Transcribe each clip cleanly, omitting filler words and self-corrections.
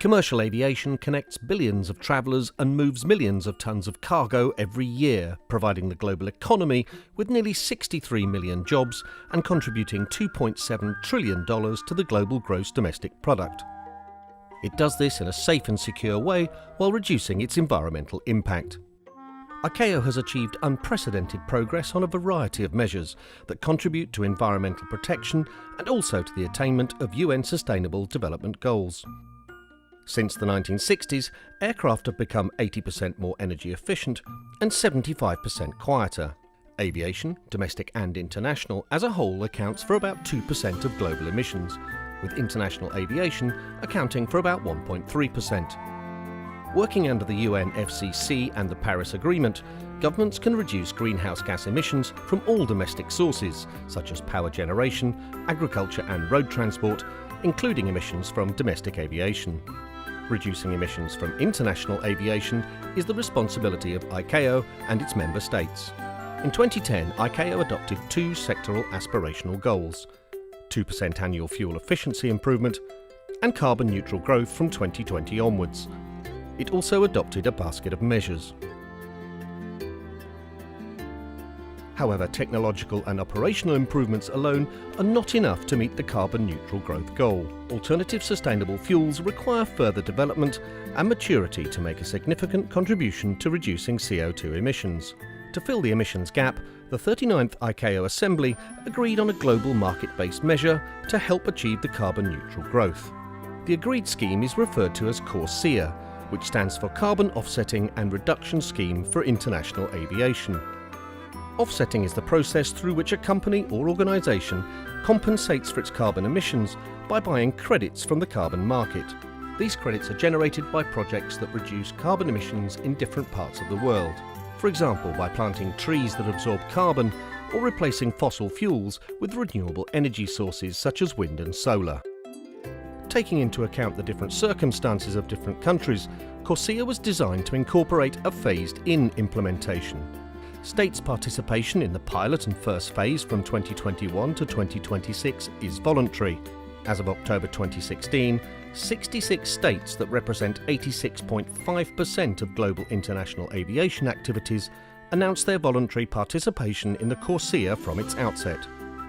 Commercial aviation connects billions of travellers and moves millions of tonnes of cargo every year, providing the global economy with nearly 63 million jobs and contributing $2.7 trillion to the global gross domestic product. It does this in a safe and secure way while reducing its environmental impact. ICAO has achieved unprecedented progress on a variety of measures that contribute to environmental protection and also to the attainment of UN Sustainable Development Goals. Since the 1960s, aircraft have become 80% more energy efficient and 75% quieter. Aviation, domestic and international, as a whole accounts for about 2% of global emissions, with international aviation accounting for about 1.3%. Working under the UNFCCC and the Paris Agreement, governments can reduce greenhouse gas emissions from all domestic sources, such as power generation, agriculture and road transport, including emissions from domestic aviation. Reducing emissions from international aviation is the responsibility of ICAO and its member states. In 2010, ICAO adopted two sectoral aspirational goals: 2% annual fuel efficiency improvement and carbon neutral growth from 2020 onwards. It also adopted a basket of measures. However, technological and operational improvements alone are not enough to meet the carbon neutral growth goal. Alternative sustainable fuels require further development and maturity to make a significant contribution to reducing CO2 emissions. To fill the emissions gap, the 39th ICAO Assembly agreed on a global market-based measure to help achieve the carbon neutral growth. The agreed scheme is referred to as CORSIA, which stands for Carbon Offsetting and Reduction Scheme for International Aviation. Offsetting is the process through which a company or organisation compensates for its carbon emissions by buying credits from the carbon market. These credits are generated by projects that reduce carbon emissions in different parts of the world. For example, by planting trees that absorb carbon or replacing fossil fuels with renewable energy sources such as wind and solar. Taking into account the different circumstances of different countries, CORSIA was designed to incorporate a phased-in implementation. States' participation in the pilot and first phase from 2021 to 2026 is voluntary. As of October 2016, 66 states that represent 86.5% of global international aviation activities announced their voluntary participation in the CORSIA from its outset.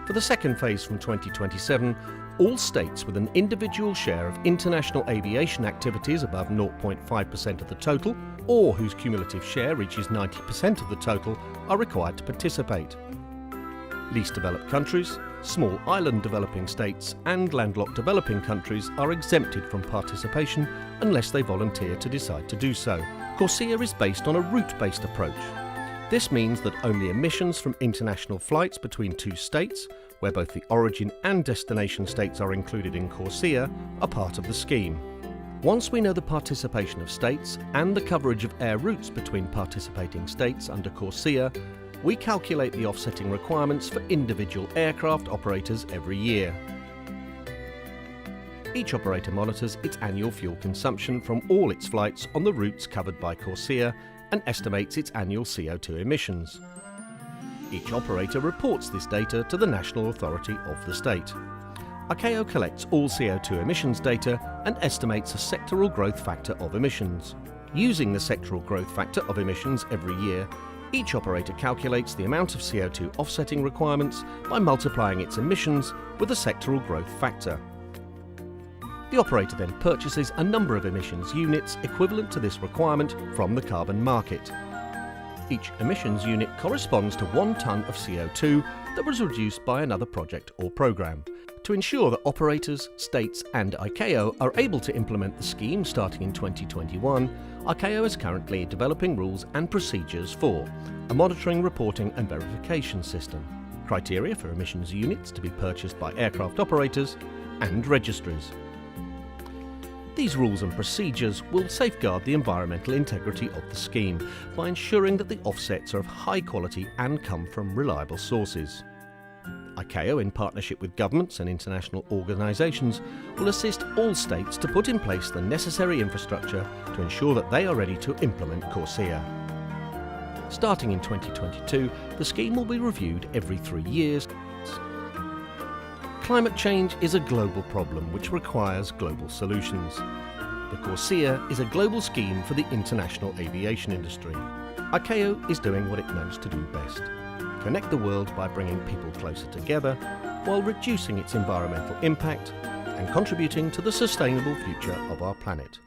For the second phase from 2027, all states with an individual share of international aviation activities above 0.5% of the total, or whose cumulative share reaches 90% of the total, are required to participate. Least developed countries, small island developing states and landlocked developing countries are exempted from participation unless they volunteer to decide to do so. CORSIA is based on a route-based approach. This means that only emissions from international flights between two states, where both the origin and destination states are included in CORSIA, are part of the scheme. Once we know the participation of states and the coverage of air routes between participating states under CORSIA, we calculate the offsetting requirements for individual aircraft operators every year. Each operator monitors its annual fuel consumption from all its flights on the routes covered by CORSIA and estimates its annual CO2 emissions. Each operator reports this data to the national authority of the state. ICAO collects all CO2 emissions data and estimates a sectoral growth factor of emissions. Using the sectoral growth factor of emissions every year, each operator calculates the amount of CO2 offsetting requirements by multiplying its emissions with the sectoral growth factor. The operator then purchases a number of emissions units equivalent to this requirement from the carbon market. Each emissions unit corresponds to 1 tonne of CO2 that was reduced by another project or programme. To ensure that operators, states and ICAO are able to implement the scheme starting in 2021, ICAO is currently developing rules and procedures for a monitoring, reporting and verification system, criteria for emissions units to be purchased by aircraft operators, and registries. These rules and procedures will safeguard the environmental integrity of the scheme by ensuring that the offsets are of high quality and come from reliable sources. ICAO, in partnership with governments and international organisations, will assist all states to put in place the necessary infrastructure to ensure that they are ready to implement CORSIA. Starting in 2022, the scheme will be reviewed every 3 years. Climate change is a global problem which requires global solutions. The CORSIA is a global scheme for the international aviation industry. ICAO is doing what it knows to do best: connect the world by bringing people closer together while reducing its environmental impact and contributing to the sustainable future of our planet.